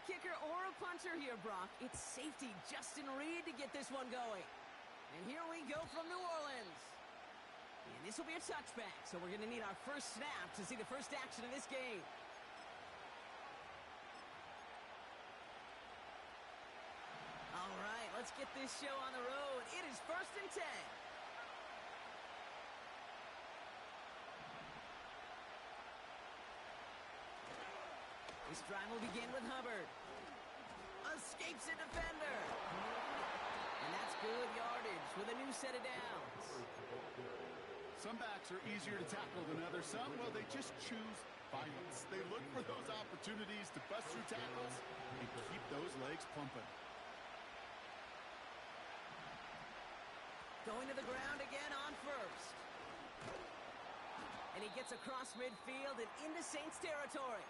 kicker or a punter here, Brock. It's safety Justin Reed to get this one going. And here we go from New Orleans. And this will be a touchback, so we're going to need our first snap to see the first action of this game. All right, let's get this show on the road. It is 1st and 10. This drive will begin with Hubbard. Escapes a defender. And that's good yardage with a new set of downs. Some backs are easier to tackle than others. Some, well, they just choose violence. They look for those opportunities to bust through tackles and keep those legs pumping. Going to the ground again on first. And he gets across midfield and into Saints territory.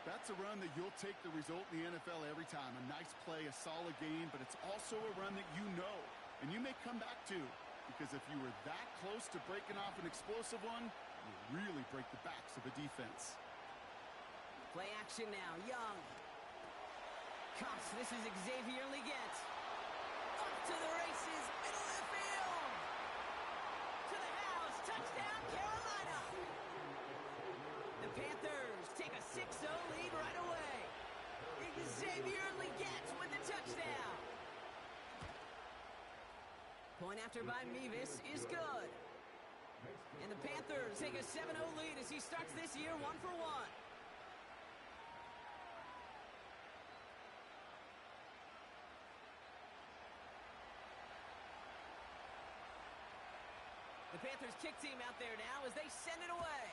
That's a run that you'll take the result in the NFL every time. A nice play, a solid game, but it's also a run that you know and you may come back to, because if you were that close to breaking off an explosive one, you really break the backs of a defense. Play action now, Young. Cox, this is Xavier Leggett. Up to the races, middle of the field. To the house, touchdown, Carolina. The Panthers take a 6-0 lead right away. Xavier Leggett with the touchdown. Point after by Mevis is good. And the Panthers take a 7-0 lead as he starts this year 1-for-1. The Panthers kick team out there now as they send it away.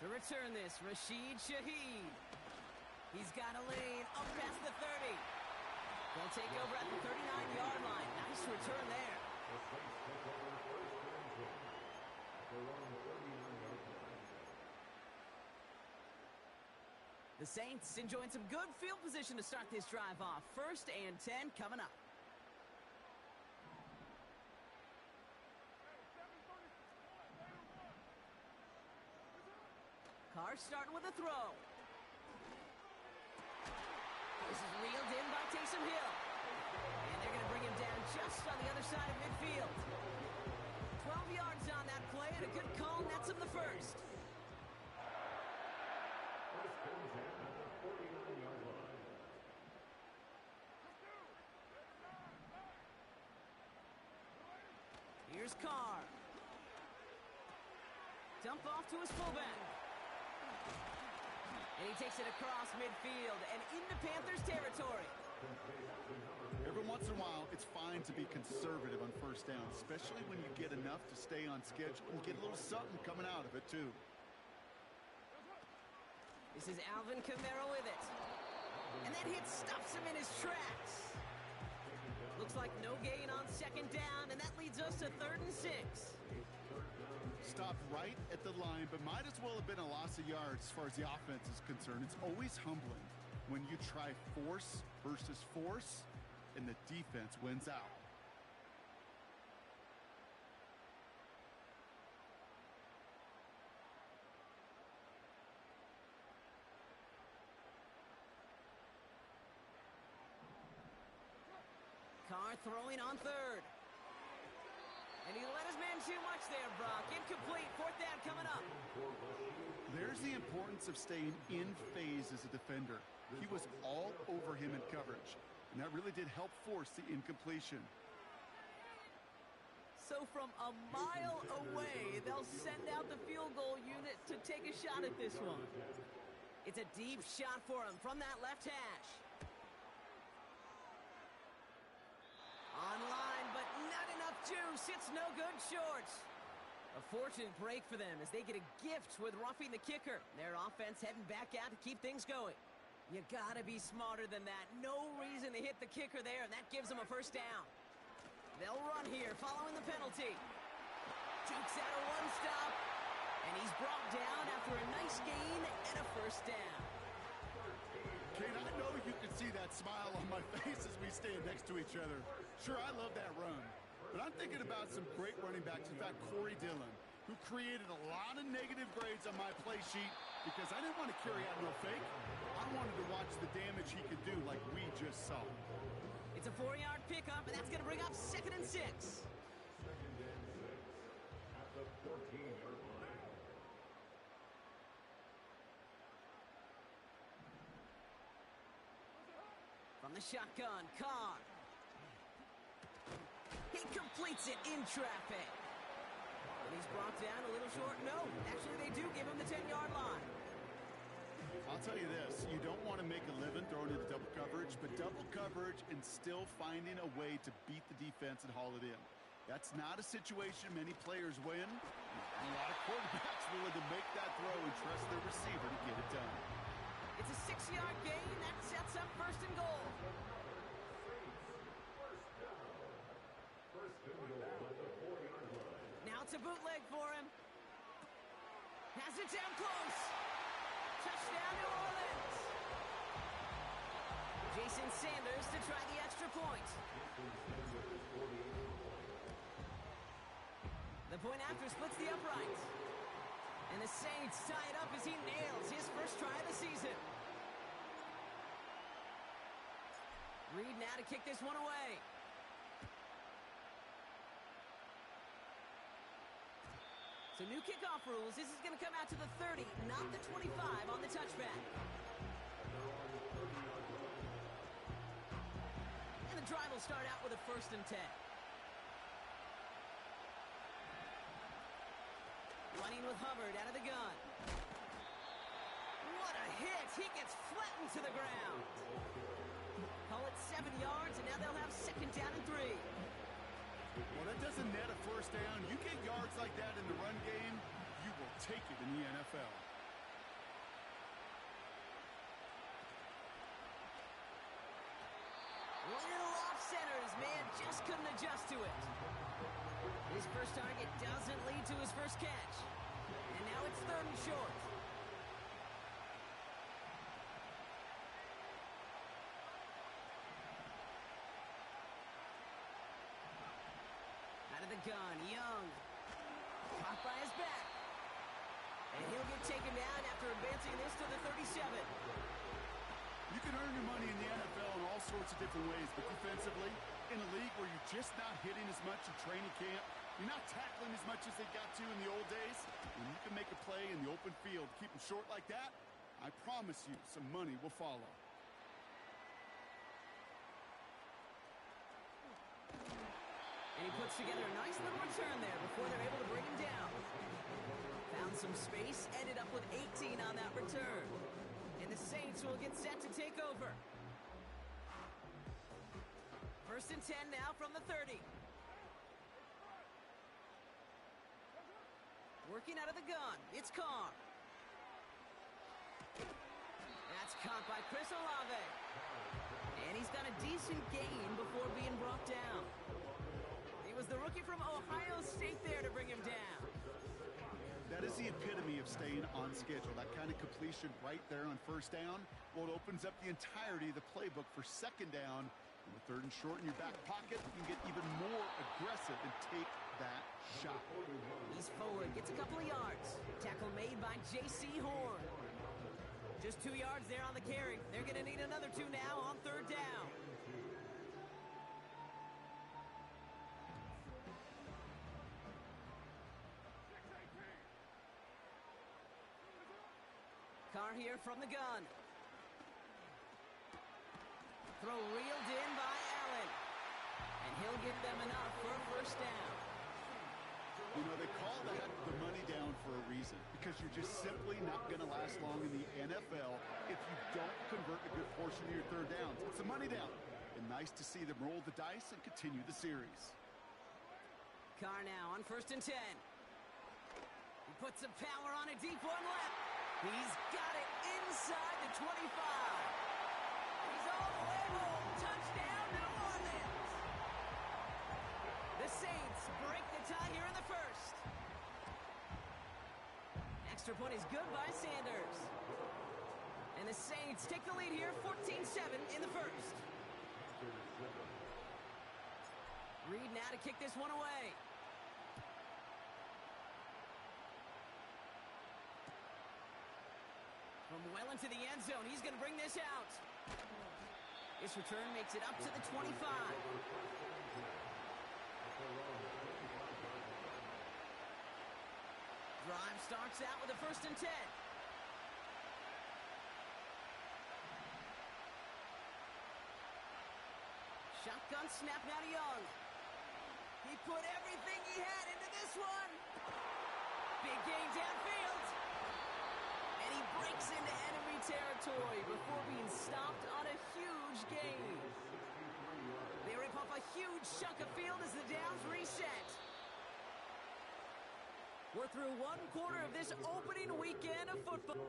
To return this, Rashid Shaheed. He's got a lane up past the 30. They'll take over at the 39-yard line. Nice return there. The Saints enjoying some good field position to start this drive off. 1st and 10 coming up. Carr starting with a throw. This is reeled in by Taysom Hill. And they're going to bring him down just on the other side of midfield. 12 yards on that play and a good call nets him the first. Here's Carr. Dump off to his fullback. And he takes it across midfield and into Panthers territory. Every once in a while, it's fine to be conservative on 1st down, especially when you get enough to stay on schedule and get a little something coming out of it, too. This is Alvin Kamara with it. And that hit stops him in his tracks. Looks like no gain on 2nd down, and that leads us to 3rd and 6. Stopped right at the line, but might as well have been a loss of yards as far as the offense is concerned. It's always humbling when you try force versus force, and the defense wins out. Carr throwing on 3rd. And he let his man too much there, Brock. Incomplete. 4th down coming up. There's the importance of staying in phase as a defender. He was all over him in coverage, and that really did help force the incompletion. So from a mile away, they'll send out the field goal unit to take a shot at this one. It's a deep shot for him from that left hash. Online, but not enough juice. It's no good short. A fortunate break for them as they get a gift with roughing the kicker. Their offense heading back out to keep things going. You gotta be smarter than that. No reason to hit the kicker there, and that gives them a 1st down. They'll run here following the penalty. Jukes out a 1-stop, and he's brought down after a nice gain and a 1st down. Kane, I know you can see that smile on my face as we stand next to each other. Sure, I love that run. But I'm thinking about some great running backs. In fact, Corey Dillon, who created a lot of negative grades on my play sheet, because I didn't want to carry out no fake. I wanted to watch the damage he could do like we just saw. It's a 4-yard pickup, and that's going to bring up 2nd and 6. At the 14-yard line. From the shotgun, Carr. He completes it in traffic. And he's brought down a little short. No, actually they do give him the 10-yard line. I'll tell you this, you don't want to make a living throwing into double coverage, but double coverage and still finding a way to beat the defense and haul it in. That's not a situation many players win. And a lot of quarterbacks willing to make that throw and trust their receiver to get it done. It's a 6-yard gain. That sets up 1st and goal. First and goal at the 4-yard line. Now it's a bootleg for him. Has it down close. Touchdown, New Orleans. Jason Sanders to try the extra point. The point after splits the uprights. And the Saints tie it up as he nails his first try of the season. Reed now to kick this one away. So new kickoff rules. This is going to come out to the 30, not the 25 on the touchback. And the drive will start out with a 1st and 10. Running with Hubbard out of the gun. What a hit! He gets flattened to the ground. Call it 7 yards, and now they'll have 2nd down and 3. Well, that doesn't net a 1st down. You get yards like that in the run game, you will take it in the NFL. Little off center. His man just couldn't adjust to it. His first target doesn't lead to his first catch. And now it's 3rd and short. Out of the gun, Young. Caught by his back. And he'll get taken down after advancing this to the 37. You can earn your money in the NFL in all sorts of different ways, but defensively, in a league where you're just not hitting as much in training camp, you're not tackling as much as they got to in the old days, when you can make a play in the open field, keep them short like that, I promise you some money will follow. And he puts together a nice little return there before they're able to bring him down. Found some space, ended up with 18 on that return. And the Saints will get set to take over. 1st and 10 now from the 30. Working out of the gun, it's Carr. That's caught by Chris Olave. And he's got a decent gain before being brought down. It was the rookie from Ohio State there to bring him down. That is the epitome of staying on schedule. That kind of completion right there on 1st down. Well, it opens up the entirety of the playbook for 2nd down. And with 3rd and short in your back pocket, you can get even more aggressive and take that shot. He's forward, gets a couple of yards. Tackle made by J.C. Horn. Just 2 yards there on the carry. They're going to need another 2 now on 3rd down. Carr here from the gun. Throw reeled in by Allen. And he'll get them enough for a 1st down. You know, they call that the money down for a reason, because you're just simply not going to last long in the NFL if you don't convert a good portion of your 3rd downs. It's a money down. And nice to see them roll the dice and continue the series. Carr now on 1st and 10. He puts some power on a deep one left. He's got it inside the 25. He's all the way home. Touchdown, New Orleans. The Saints break the tie here in the 1st. Extra point is good by Sanders. And the Saints take the lead here, 14-7 in the 1st. Reed now to kick this one away. well into the end zone. He's going to bring this out. This return makes it up to the 25. Drive starts out with a 1st and 10. Shotgun snap now to Young. He put everything he had into this one. Big gain downfield. And he breaks into enemy territory before being stopped on a huge gain. They rip off a huge chunk of field as the downs reset. We're through one quarter of this opening weekend of football.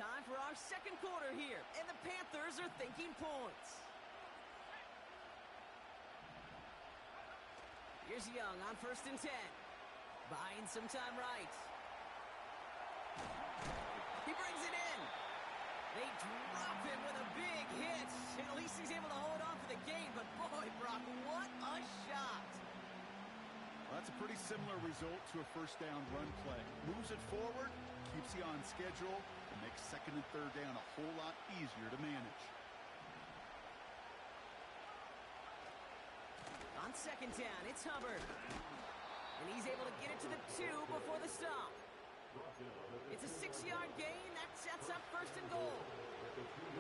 Time for our second quarter here, and the Panthers are thinking points. Here's Young on 1st and 10. Buying some time right. He brings it in. They drop him with a big hit. At least he's able to hold on for the gain, but boy, Brock, what a shot. Well, that's a pretty similar result to a 1st down run play. Moves it forward, keeps you on schedule, and makes 2nd and 3rd down a whole lot easier to manage. On 2nd down, it's Hubbard. And he's able to get it to the 2 before the stop. It's a 6-yard gain. That sets up 1st and goal.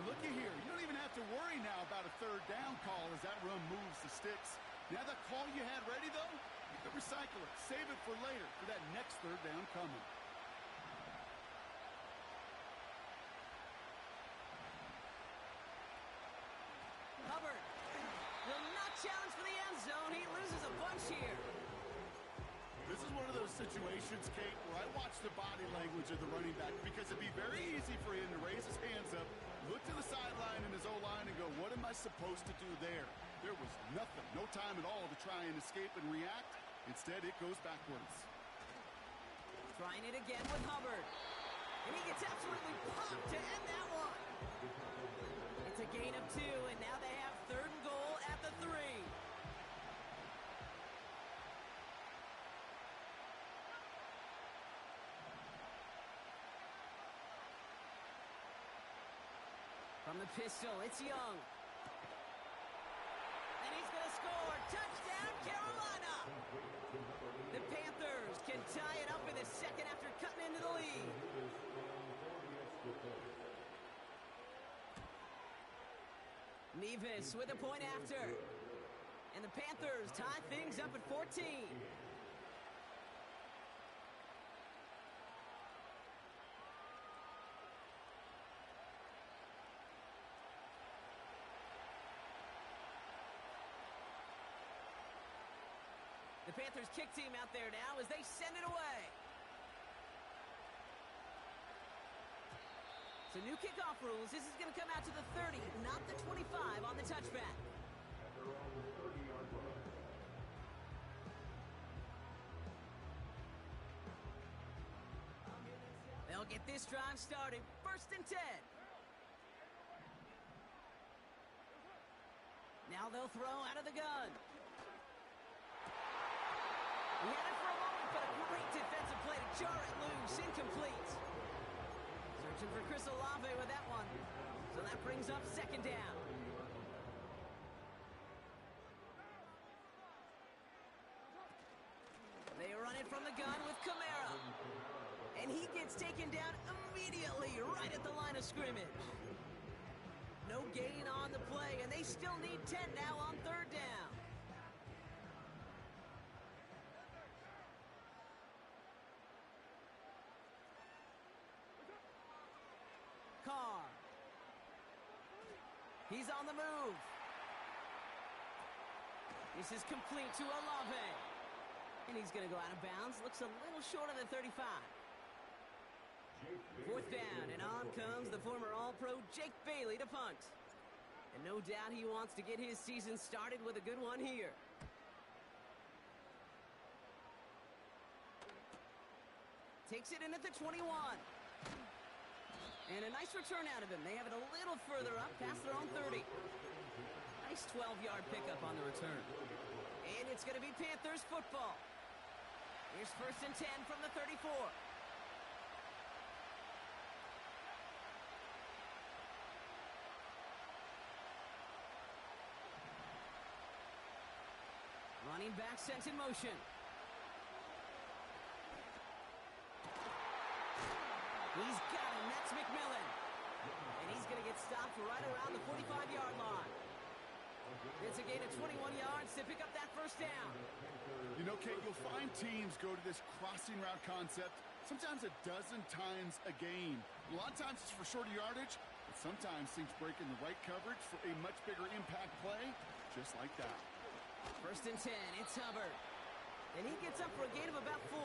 Looky here. You don't even have to worry now about a 3rd down call as that run moves the sticks. Now that call you had ready, though, you can recycle it. Save it for later for that next 3rd down coming. Hubbard will not challenge for the end zone. He loses a bunch here. This is one of those situations, Kate, where I watch the body language of the running back because it'd be very easy for him to raise his hands up, look to the sideline in his O-line and go, what am I supposed to do there? There was nothing, no time at all to try and escape and react. Instead, it goes backwards. Trying it again with Hubbard. And he gets absolutely popped to end that one. It's a gain of 2, and now they have 3rd and goal at the 3. From the pistol, it's Young. And he's going to score. Touchdown, Carolina! The Panthers can tie it up in the 2nd after cutting into the lead. Nevis with a point after. And the Panthers tie things up at 14. The Panthers kick team out there now as they send it away. So new kickoff rules. This is going to come out to the 30, not the 25 on the touchback. They'll get this drive started. 1st and 10. Now they'll throw out of the gun. He had it for a moment, but a great defensive play to jar it loose. Incomplete. Searching for Chris Olave with that one. So that brings up 2nd down. They run it from the gun with Kamara. And he gets taken down immediately right at the line of scrimmage. No gain on the play, and they still need 10 now on 3rd down. Carr. He's on the move. This is complete to Olave. And he's going to go out of bounds. Looks a little short of the 35. 4th down, and on comes the former All-Pro Jake Bailey to punt. And no doubt he wants to get his season started with a good one here. Takes it in at the 21. And a nice return out of him. They have it a little further up past their own 30. Nice Nice 12-yard pickup on the return. And it's going to be Panthers football. Here's 1st and 10 from the 34. Running back sent in motion. He's got him. That's McMillan. And he's going to get stopped right around the 45-yard line. It's a gain of 21 yards to pick up that first down. You know, Kate, you'll find teams go to this crossing route concept sometimes a dozen times a game. A lot of times it's for shorter yardage, but sometimes teams break in the right coverage for a much bigger impact play, just like that. 1st and 10, it's Hubbard. And he gets up for a gain of about 4.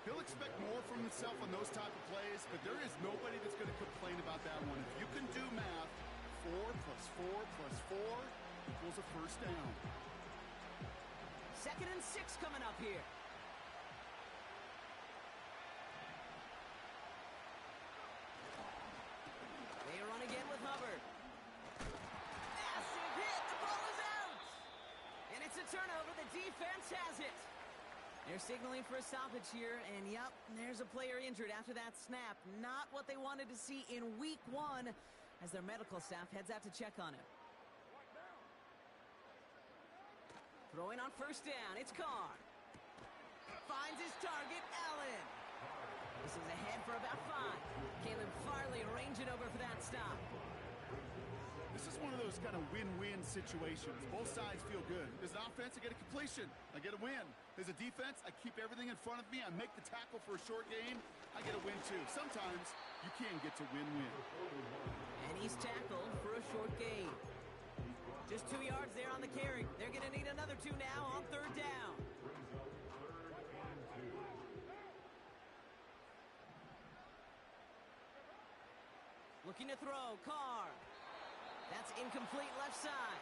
He'll expect more from himself on those type of plays, but there is nobody that's going to complain about that one. If you can do math, 4 plus 4 plus 4 equals a first down. 2nd and 6 coming up here. They run again with Hubbard. Massive hit. The ball is out. And it's a turnover. The defense has it. They're signaling for a stoppage here, and yep, there's a player injured after that snap. Not what they wanted to see in week 1 as their medical staff heads out to check on him. Throwing on 1st down, it's Carr. Finds his target, Allen. This is ahead for about 5. Caleb Farley arranging over for that stop. This is one of those kind of win-win situations. Both sides feel good. As an offense, I get a completion. I get a win. As a defense, I keep everything in front of me. I make the tackle for a short gain. I get a win, too. Sometimes you can get to win-win. And he's tackled for a short gain. Just 2 yards there on the carry. They're going to need another 2 now on 3rd down. Looking to throw, Carr. That's incomplete left side.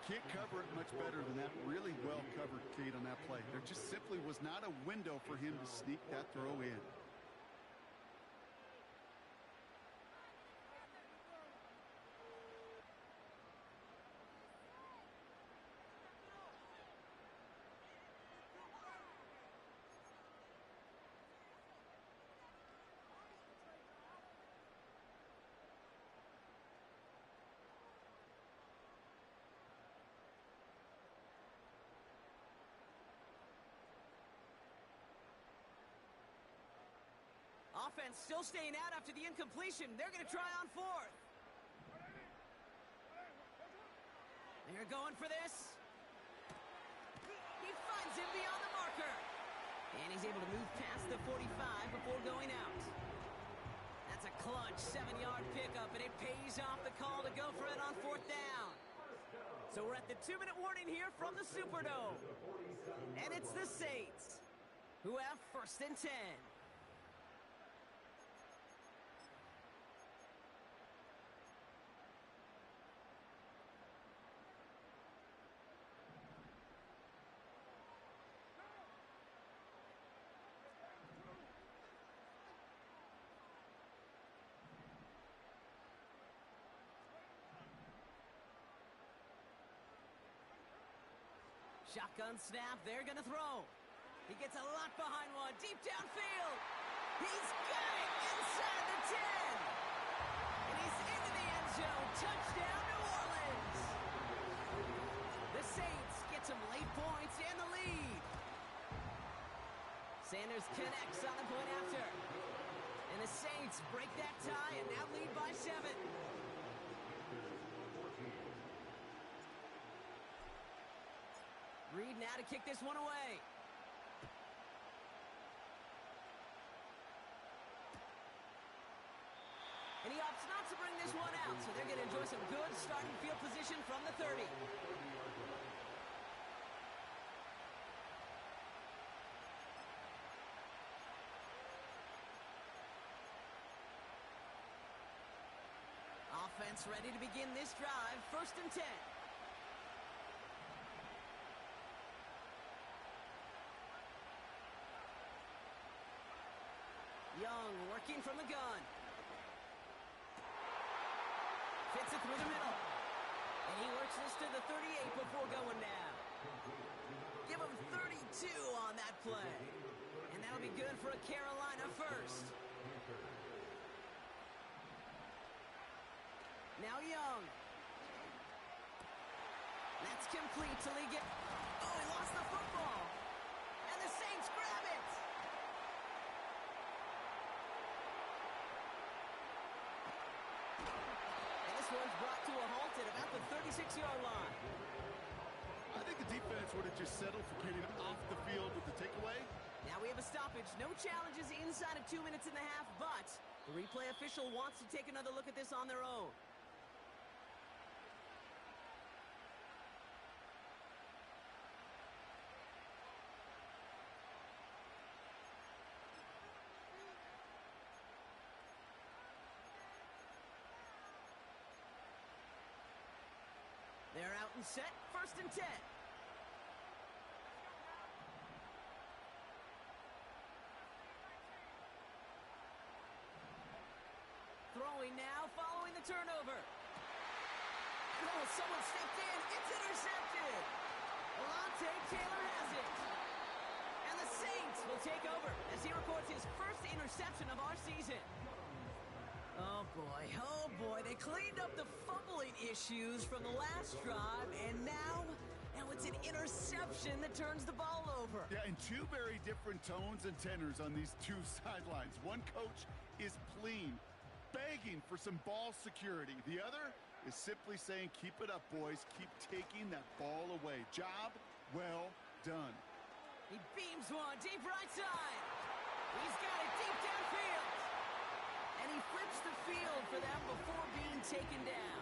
Can't cover it much better than that. Really well covered, Kate, on that play. There just simply was not a window for him to sneak that throw in. Offense still staying out after the incompletion. They're going to try on 4th. They're going for this. He finds him beyond the marker. And he's able to move past the 45 before going out. That's a clutch 7-yard pickup, and it pays off the call to go for it on 4th down. So we're at the 2-minute warning here from the Superdome. And it's the Saints who have 1st and 10. Shotgun snap, they're going to throw. He gets a lot behind one, deep downfield. He's got it inside the 10. And he's into the end zone. Touchdown, New Orleans. The Saints get some late points and the lead. Sanders connects on the point after. And the Saints break that tie and now lead by 7. Reed now to kick this one away. And he opts not to bring this one out, so they're going to enjoy some good starting field position from the 30. Offense ready to begin this drive. 1st and 10. Young working from the gun. Fits it through the middle. He works this to the 38 before going down. Give him 32 on that play. And that'll be good for a Carolina first. Now Young. That's complete till he gets... Oh, he lost the football. And the Saints grab it. And this one's brought to a halt at about the 36-yard line. I think the defense would have just settled for getting off the field with the takeaway. Now we have a stoppage. No challenges inside of 2 minutes and a half, but the replay official wants to take another look at this on their own. They're out and set. 1st and 10. Throwing now, following the turnover. Oh, someone stepped in. It's intercepted. Alontae Taylor has it. And the Saints will take over as he records his first interception of our season. Oh boy, they cleaned up the fumbling issues from the last drive, and now it's an interception that turns the ball over. Yeah, and two very different tones and tenors on these two sidelines. One coach is pleading, begging for some ball security. The other is simply saying, keep it up, boys. Keep taking that ball away. Job well done. He beams one deep right side. He's got it deep downfield. And he flips the field for them before being taken down.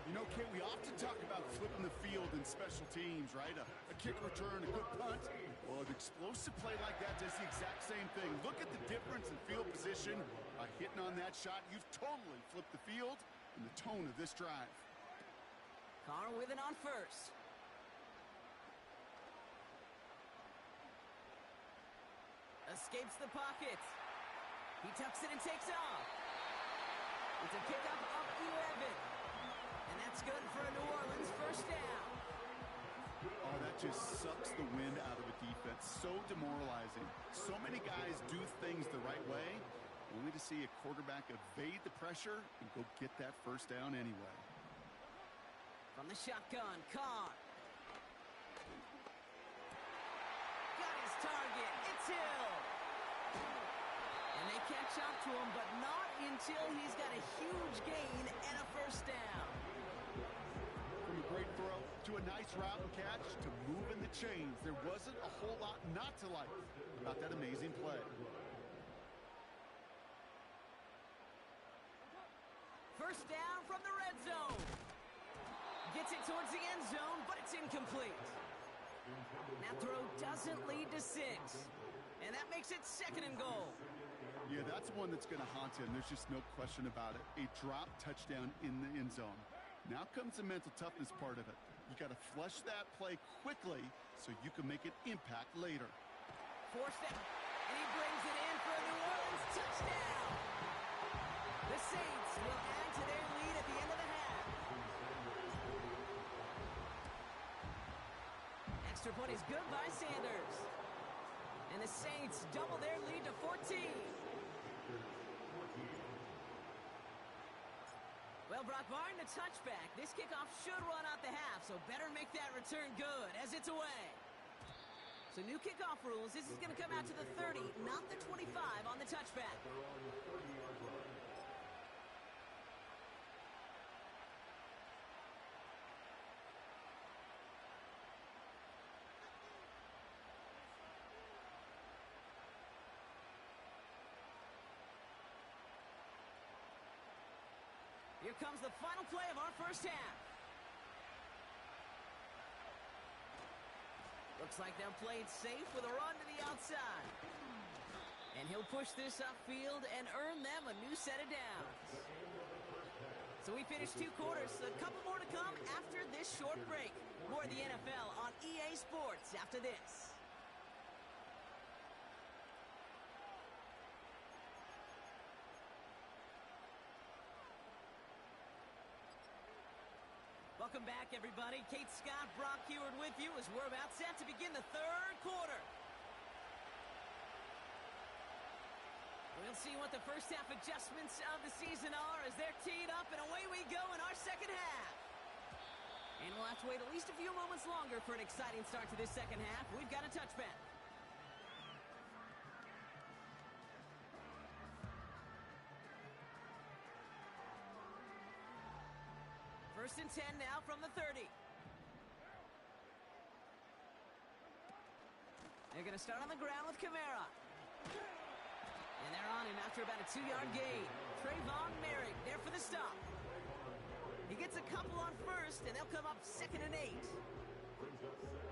You know, Kate, we often talk about flipping the field in special teams, right? A kick return, a good punt. Well, an explosive play like that does the exact same thing. Look at the difference in field position. By hitting on that shot, you've totally flipped the field and the tone of this drive. Carr with it on first. Escapes the pocket. He tucks it and takes off. It's a pickup of 11. And that's good for a New Orleans first down. Oh, that just sucks the wind out of a defense. So demoralizing. So many guys do things the right way, only to see a quarterback evade the pressure and go get that first down anyway. From the shotgun, Carr. Got his target. It's Hill. And they catch up to him, but not until he's got a huge gain and a first down. From a great throw to a nice route and catch to moving the chains, there wasn't a whole lot not to like about that amazing play. First down from the red zone. Gets it towards the end zone, but it's incomplete. That throw doesn't lead to 6. And that makes it 2nd and goal. Yeah, that's one that's going to haunt him. There's just no question about it. A drop touchdown in the end zone. Now comes the mental toughness part of it. You got to flush that play quickly so you can make an impact later. Forced it, and he brings it in for a New Orleans touchdown. The Saints will add to their lead at the end of the half. Extra point is good by Sanders. And the Saints double their lead to 14. Well, Brock, barring the touchback, this kickoff should run out the half, so better make that return good as it's away. So new kickoff rules. This is going to come out to the 30, not the 25 on the touchback. Here comes the final play of our first half. Looks like they'll play it safe with a run to the outside. And he'll push this upfield and earn them a new set of downs. So we finished 2 quarters. A couple more to come after this short break. More of the NFL on EA Sports after this. Welcome back, everybody. Kate Scott, Brock Heward with you as we're about set to begin the third quarter. We'll see what the first half adjustments of the season are as they're teed up, and away we go in our second half. And we'll have to wait at least a few moments longer for an exciting start to this second half. We've got a touchback. First and 10 now from the 30. They're going to start on the ground with Kamara. And they're on him after about a 2-yard gain. Trayvon Merrick there for the stop. He gets a couple on first, and they'll come up 2nd and 8.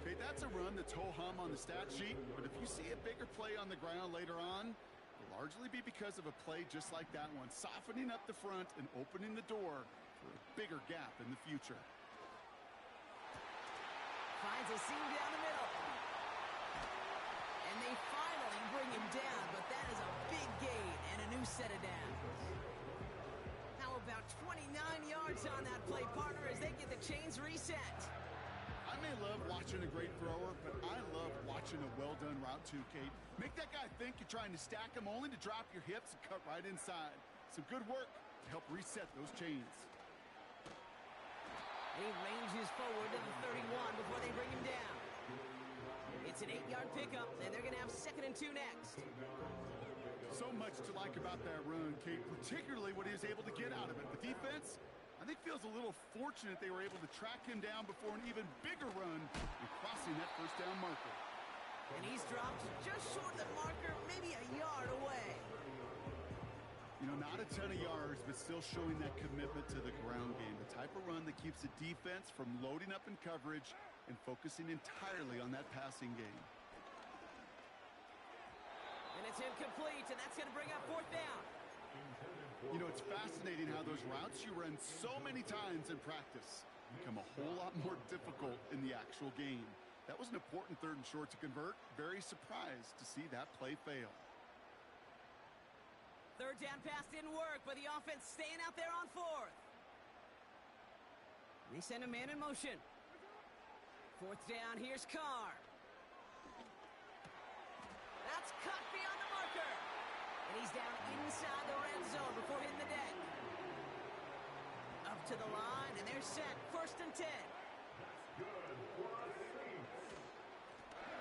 Okay, that's a run that's ho-hum on the stat sheet, but if you see a bigger play on the ground later on, it'll largely be because of a play just like that one, softening up the front and opening the door for a bigger gap in the future. Finds a seam down the middle. And they finally bring him down, but that is a big gain and a new set of downs. How about 29 yards on that play, partner, as they get the chains reset. I may love watching a great thrower, but I love watching a well-done route too, Kate. Make that guy think you're trying to stack him only to drop your hips and cut right inside. Some good work to help reset those chains. He ranges forward to the 31 before they bring him down. It's an 8-yard pickup, and they're going to have 2nd and 2 next. So much to like about that run, Kate, particularly what he was able to get out of it. The defense, I think, feels a little fortunate they were able to track him down before an even bigger run and crossing that first down marker. And he's dropped just short of the marker, maybe a yard away. You know, not a ton of yards, but still showing that commitment to the ground game. The type of run that keeps the defense from loading up in coverage and focusing entirely on that passing game. And it's incomplete, and that's going to bring up 4th down. You know, it's fascinating how those routes you run so many times in practice become a whole lot more difficult in the actual game. That was an important 3rd and short to convert. Very surprised to see that play fail. 3rd down pass didn't work, but the offense staying out there on 4th. They send a man in motion. 4th down, here's Carr. That's cut beyond the marker. And he's down inside the red zone before hitting the deck. Up to the line, and they're set. 1st and 10.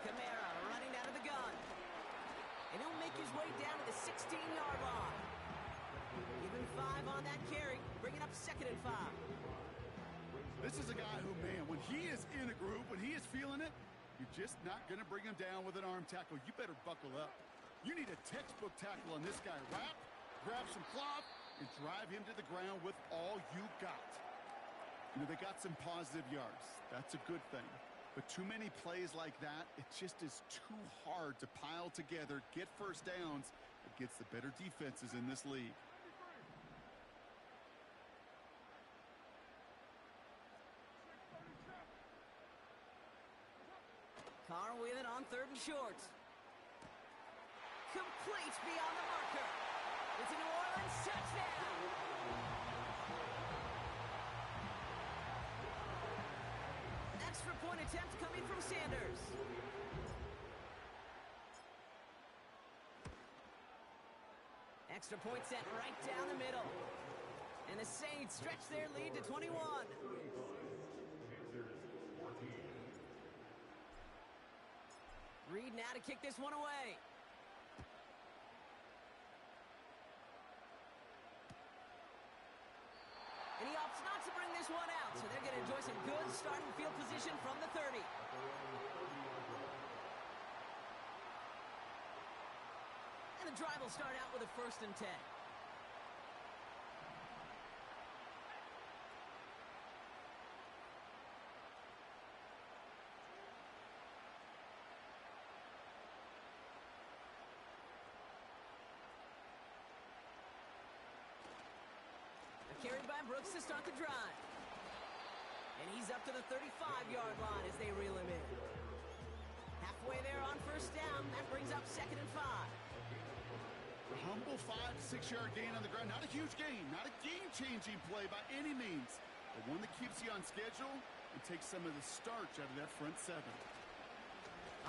Kamara running out of the gun. And he'll make his way down to the 16-yard line. Give him 5 on that carry, bringing up 2nd and 5. This is a guy who, man, when he is in a groove, when he is feeling it, you're just not going to bring him down with an arm tackle. You better buckle up. You need a textbook tackle on this guy. Wrap, grab some cloth, and drive him to the ground with all you got. You know, they got some positive yards. That's a good thing. But too many plays like that, it just is too hard to pile together, get first downs against the better defenses in this league. Carr with it on 3rd and short. Complete beyond the marker. It's a New Orleans touchdown. Extra point attempt coming from Sanders. Extra point set right down the middle. And the Saints stretch their lead to 21. Reed now to kick this one away. And he opts not to bring this one out, so they're going to enjoy some good starting field position from the 30. And the drive will start out with a 1st and 10. Carried by Brooks to start the drive. And he's up to the 35-yard line as they reel him in. Halfway there on 1st down. That brings up 2nd and 5. A humble 5 to 6 yard gain on the ground. Not a huge gain. Not a game-changing play by any means. but one that keeps you on schedule and takes some of the starch out of that front seven.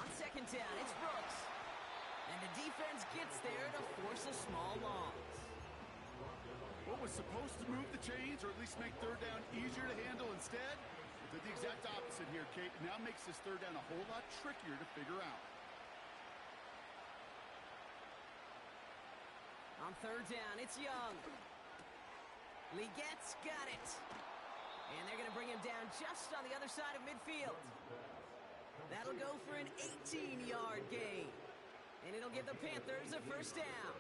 On second down, it's Brooks. And the defense gets there to force a small loss. What was supposed to move the chains, or at least make third down easier to handle instead, did the exact opposite here, Kate. Now makes this third down a whole lot trickier to figure out. On third down, it's Young. Legette's got it. And they're going to bring him down just on the other side of midfield. That'll go for an 18-yard gain. And it'll give the Panthers a first down.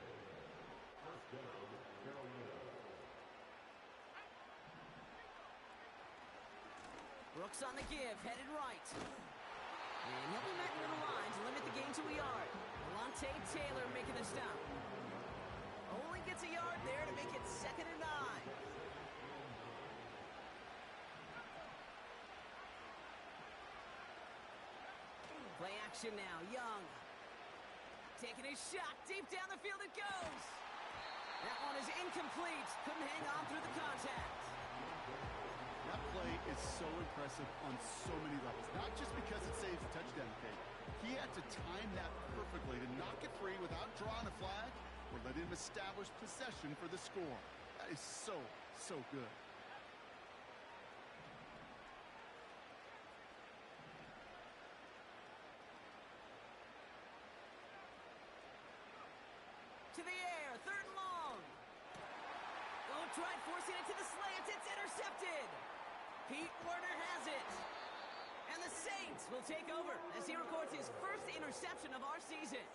Brooks on the give, headed right. And he'll be met near the line to limit the gain to a yard. Alontae Taylor making the stop. Only gets a yard there to make it 2nd and 9. Play action now, Young. Taking his shot, deep down the field it goes. That one is incomplete. Couldn't hang on through the contact. That play is so impressive on so many levels. Not just because it saves a touchdown, Kate. He had to time that perfectly to knock it free without drawing a flag or let him establish possession for the score. That is so, so good. To the air, 3rd and long. Oh, tried forcing it to the slants. It's intercepted. Pete Werner has it. And the Saints will take over as he records his first interception of our season.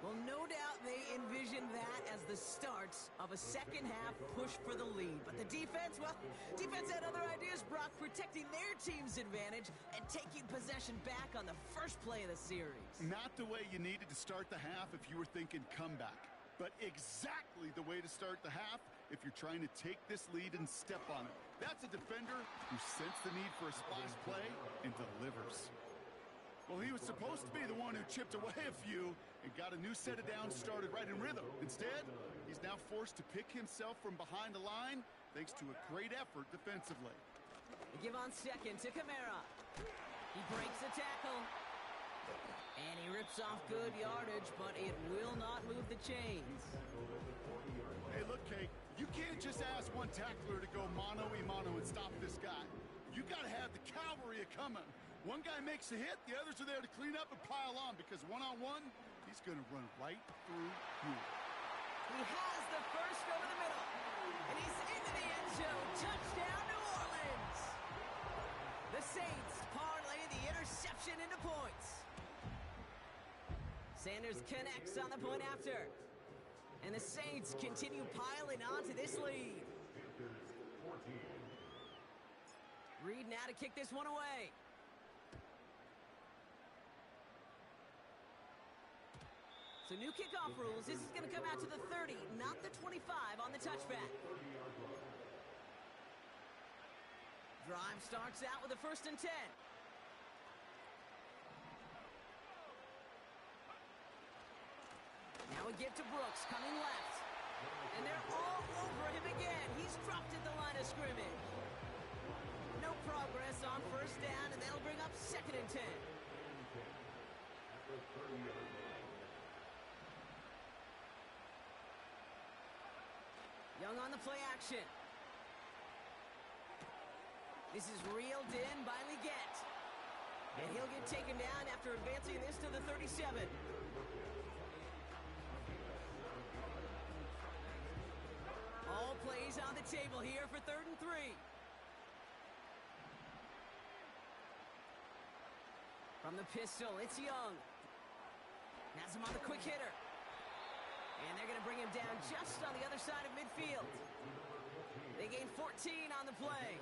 Well, no doubt they envisioned that as the start of a second-half push for the lead. But the defense, well, defense had other ideas, Brock, protecting their team's advantage and taking possession back on the first play of the series. Not the way you needed to start the half if you were thinking comeback, but exactly the way to start the half if you're trying to take this lead and step on it. That's a defender who sensed the need for a splash play and delivers. Well, he was supposed to be the one who chipped away a few and got a new set of downs started right in rhythm. Instead, he's now forced to pick himself from behind the line thanks to a great effort defensively. They give on second to Kamara. He breaks the tackle. And he rips off good yardage, but it will not move the chains. Hey, look, Kate, you can't just ask one tackler to go mano-a-mano and stop this guy. You got to have the cavalry coming. One guy makes a hit, the others are there to clean up and pile on because one-on-one, he's going to run right through you. He has the first over the middle. And he's into the end zone. Touchdown, New Orleans. The Saints parlay the interception into points. Sanders connects on the point after. And the Saints continue piling on to this lead. Reed now to kick this one away. So new kickoff rules. This is going to come out to the 30, not the 25 on the touchback. Drive starts out with a 1st and 10. Now we get to Brooks coming left. And they're all over him again. He's dropped at the line of scrimmage. No progress on 1st down, and that'll bring up 2nd and 10. Young on the play action. This is reeled in by Legette. And he'll get taken down after advancing this to the 37. All plays on the table here for 3rd and 3. From the pistol, it's Young. Has him on the quick hitter. And they're going to bring him down just on the other side of midfield. They gain 14 on the play.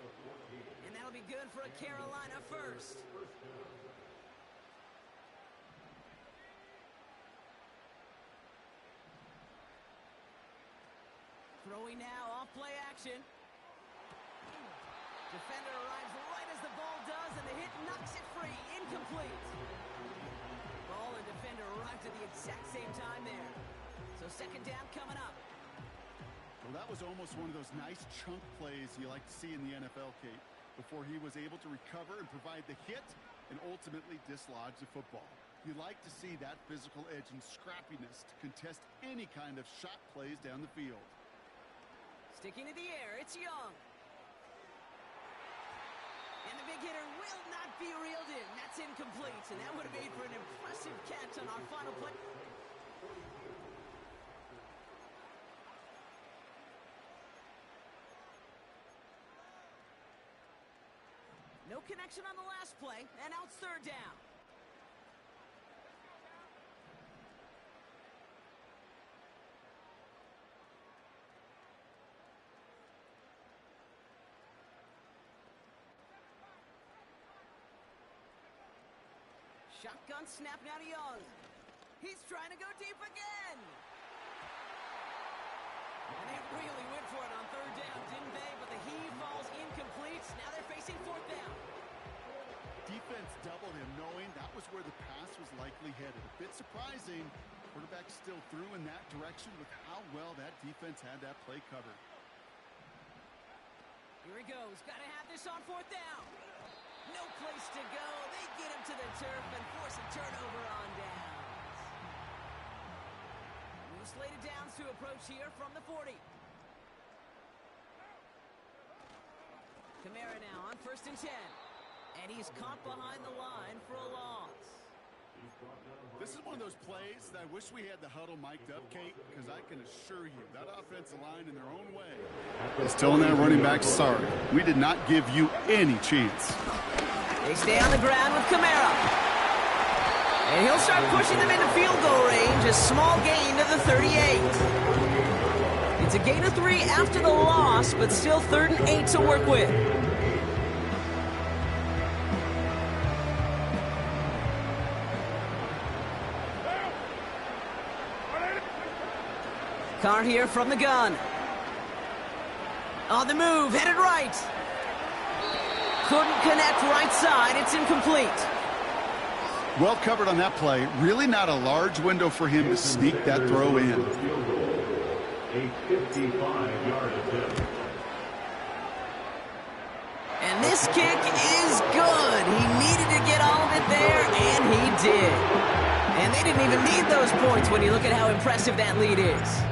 And that'll be good for a Carolina first. Throwing now, off play action. Defender arrives right as the ball does, and the hit knocks it free. Incomplete. Ball and defender arrived at the exact same time there. So 2nd down coming up. Well, that was almost one of those nice chunk plays you like to see in the NFL, Kate, before he was able to recover and provide the hit and ultimately dislodge the football. You like to see that physical edge and scrappiness to contest any kind of shot plays down the field. Sticking to the air, it's Young. And the big hitter will not be reeled in. That's incomplete, and that would have made for an impressive catch on our final play. No connection on the last play, and now it's third down. Shotgun snap now to Young. He's trying to go deep again. And they really went for it on third down, didn't they? But the heave falls incomplete. Now they're facing fourth down. Defense doubled him, knowing that was where the pass was likely headed. A bit surprising. Quarterback still threw in that direction with how well that defense had that play covered. Here he goes. Got to have this on fourth down. No place to go. They get him to the turf and force a turnover on downs. New slated downs to approach here from the 40. Kamara now on 1st and 10. And he's caught behind the line for a loss. This is one of those plays that I wish we had the huddle mic'd up, Kate, because I can assure you that offensive line in their own way is telling that running back, sorry, we did not give you any chance. They stay on the ground with Kamara. And he'll start pushing them into field goal range. A small gain to the 38. It's a gain of 3 after the loss, but still 3rd and 8 to work with. Carr here from the gun. On the move, headed right. Couldn't connect right side. It's incomplete. Well covered on that play. Really not a large window for him to sneak that throw in. A 55-yard attempt. And this kick is good. He needed to get all of it there, and he did. And they didn't even need those points when you look at how impressive that lead is.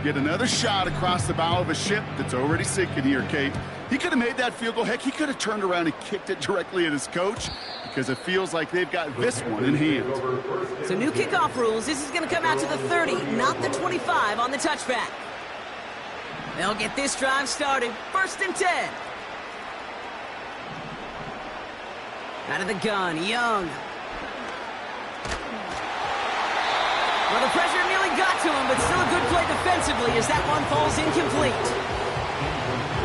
Get another shot across the bow of a ship that's already sinking here, Kate. He could have made that field goal. Heck, he could have turned around and kicked it directly at his coach because it feels like they've got this one in hand. So new kickoff rules. This is going to come out to the 30, not the 25 on the touchback. They'll get this drive started. 1st and 10. Out of the gun, Young. Well, the pressure nearly got to him, but still a good play defensively as that one falls incomplete.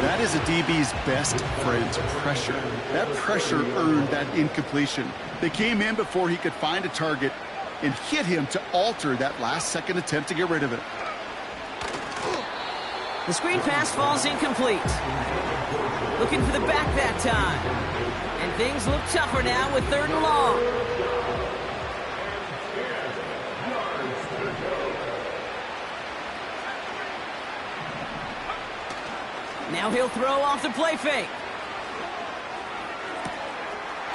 That is a DB's best friend, pressure. That pressure earned that incompletion. They came in before he could find a target and hit him to alter that last-second attempt to get rid of it. The screen pass falls incomplete. Looking for the back that time. And things look tougher now with 3rd and long. Now he'll throw off the play fake.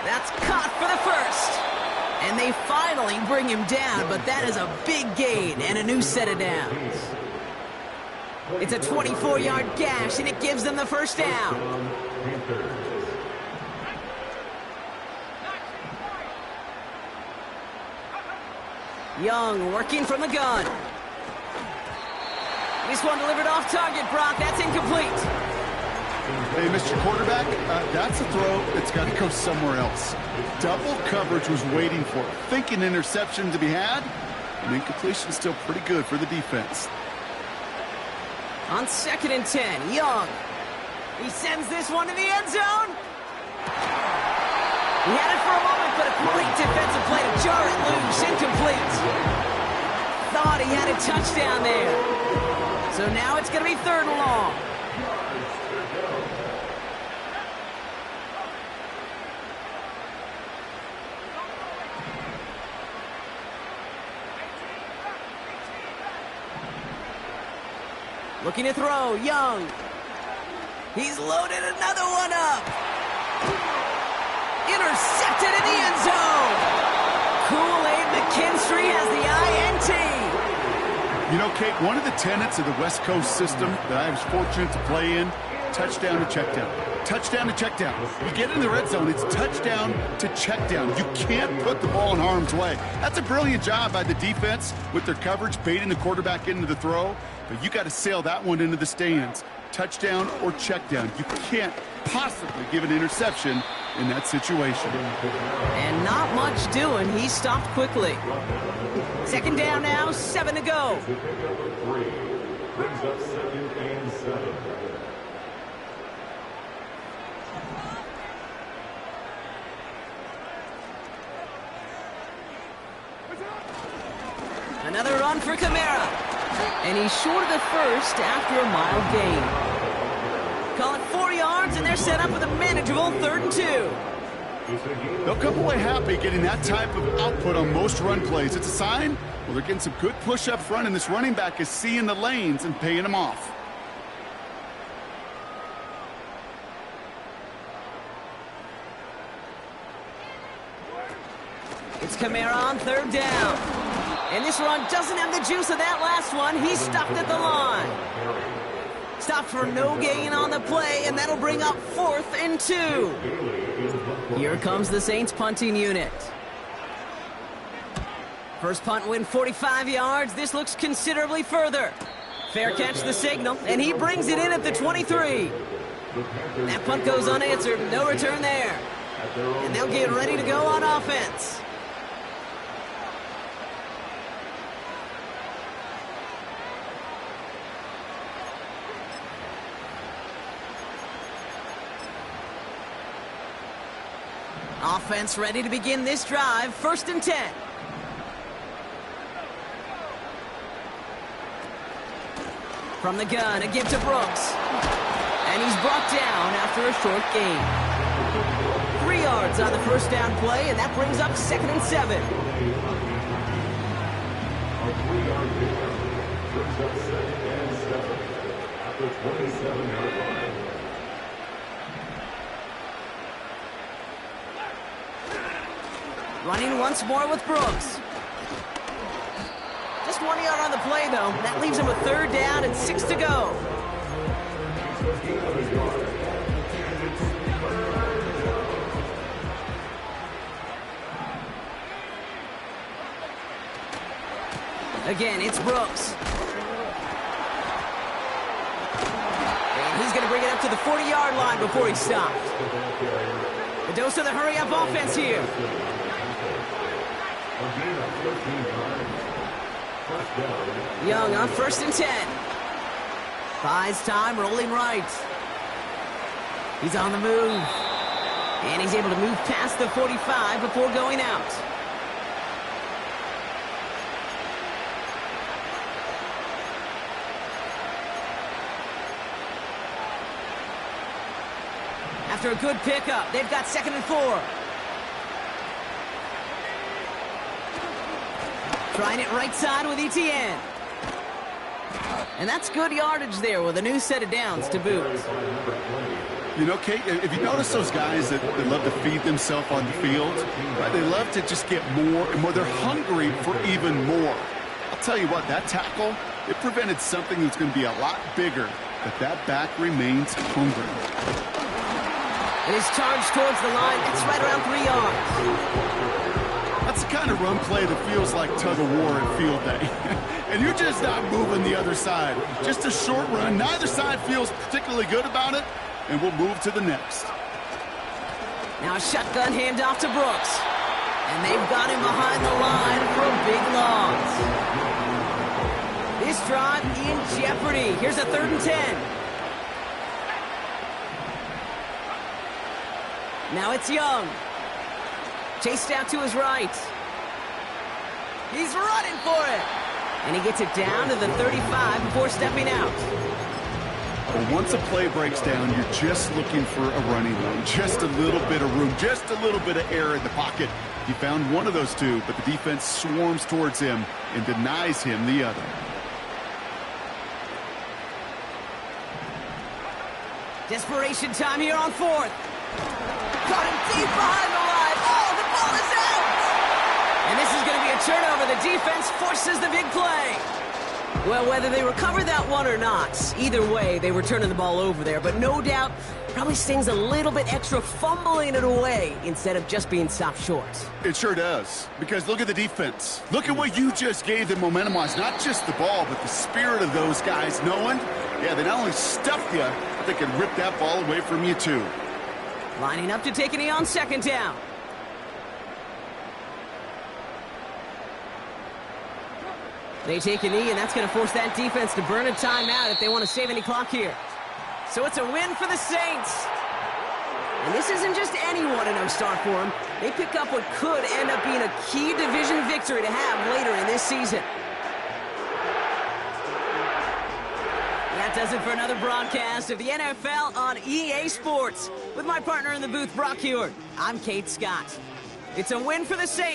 That's caught for the first. And they finally bring him down, but that is a big gain and a new set of downs. It's a 24-yard gash, and it gives them the first down. Young working from the gun. This one delivered off target, Brock. That's incomplete. Hey, Mr. Quarterback, that's a throw that's got to go somewhere else. Double coverage was waiting for it. Thinking interception to be had, and incompletion still pretty good for the defense. On 2nd and 10, Young. He sends this one to the end zone. He had it for a moment, but a great defensive play to jar it loose. Incomplete. Thought he had a touchdown there. So now it's going to be 3rd and long. Looking to throw, Young. He's loaded another one up. Intercepted in the end zone. Kool-Aid McKinstry has the INT. You know, Kate, one of the tenets of the West Coast system that I was fortunate to play in, touchdown to check down. Touchdown to check down. You get in the red zone, it's touchdown to check down. You can't put the ball in harm's way. That's a brilliant job by the defense with their coverage, baiting the quarterback into the throw. But you got to sail that one into the stands. Touchdown or check down. You can't possibly give an interception in that situation. And not much doing. He stopped quickly. Second down now, 7 to go. Brings up 2nd and 7. Another run for Kamara. And he's short of the first after a mild gain. Call it 4 yards, and they're set up with a manageable 3rd and 2. They'll come away happy getting that type of output on most run plays. It's a sign, well, they're getting some good push up front, and this running back is seeing the lanes and paying them off. It's Kamara on 3rd down. And this run doesn't have the juice of that last one. He's stopped at the line. Stopped for no gain on the play, and that'll bring up 4th and 2. Here comes the Saints punting unit. First punt win 45 yards. This looks considerably further. Fair catch the signal, and he brings it in at the 23. That punt goes unanswered. No return there. And they'll get ready to go on offense. Offense ready to begin this drive. 1st and 10. From the gun, a give to Brooks. And he's brought down after a short gain. 3 yards on the first down play, and that brings up 2nd and 7. A 3-yard pickup brings up 2nd and 7 at the 27-yard line. Running once more with Brooks. Just 1 yard on the play, though. That leaves him with 3rd down and 6 to go. Again, it's Brooks. And he's going to bring it up to the 40-yard line before he stopped. The dose of the hurry-up offense here. Young on 1st and 10. Buys time, rolling right. He's on the move. And he's able to move past the 45 before going out. After a good pickup, they've got 2nd and 4. Trying it right side with ETN. And that's good yardage there with a new set of downs to boot. You know, Kate, if you notice those guys that love to feed themselves on the field, right? They love to just get more and more. They're hungry for even more. I'll tell you what, that tackle, it prevented something that's going to be a lot bigger, but that back remains hungry. It is charged towards the line. It's right around 3 yards. That's the kind of run play that feels like tug-of-war at field day. And you're just not moving the other side. Just a short run. Neither side feels particularly good about it, and we'll move to the next. Now a shotgun handoff to Brooks. And they've got him behind the line for a big loss. This drive in jeopardy. Here's a 3rd and 10. Now it's Young. Chased out to his right. He's running for it. And he gets it down to the 35 before stepping out. Well, once a play breaks down, you're just looking for a running lane. Just a little bit of room, just a little bit of air in the pocket. He found one of those two, but the defense swarms towards him and denies him the other. Desperation time here on fourth. Got him deep behind the line. Oh, the ball is out! And this is going to be a turnover. The defense forces the big play. Well, whether they recover that one or not, either way, they were turning the ball over there. But no doubt, probably stings a little bit extra fumbling it away instead of just being stopped short. It sure does, because look at the defense. Look at what you just gave them momentum-wise. Not just the ball, but the spirit of those guys knowing, yeah, they not only stuffed you, but they can rip that ball away from you too. Lining up to take a knee on second down. They take a knee, and that's going to force that defense to burn a timeout if they want to save any clock here. So it's a win for the Saints. And this isn't just any 1-0 start for them. They pick up what could end up being a key division victory to have later in this season. That does it for another broadcast of the NFL on EA Sports. With my partner in the booth, Brock Hewitt, I'm Kate Scott. It's a win for the Saints.